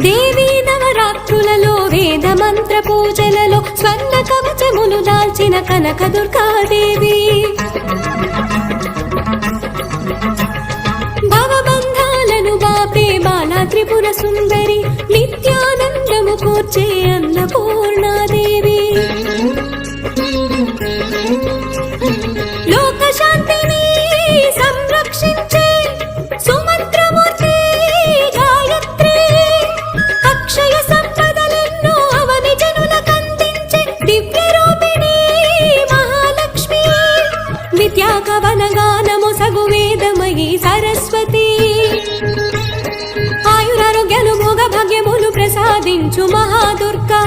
దేవీ నవరాత్రులలో వేద మంత్ర పూజలలో స్వర్ణ కవచములు దాల్చిన కనక దుర్గాదేవి భవబంధాలను బాపే బాలా త్రిపుర సుందరి నిత్యానందము కూర్చే అన్నపూర్ణాదేవి లోక శాంతిని సంరక్షించే సుమంత్రమూర్తి గాయత్రి అక్షయ సంపదలెన్నో అవని జనులకందించే దివ్య రూపిణి మహాలక్ష్మి విద్యా కవన గానము సగు వేదమయీ సరస్వతి ఆయురారోగ్యాలు భోగ భాగ్యములు ప్రసాదించు మహాదుర్గా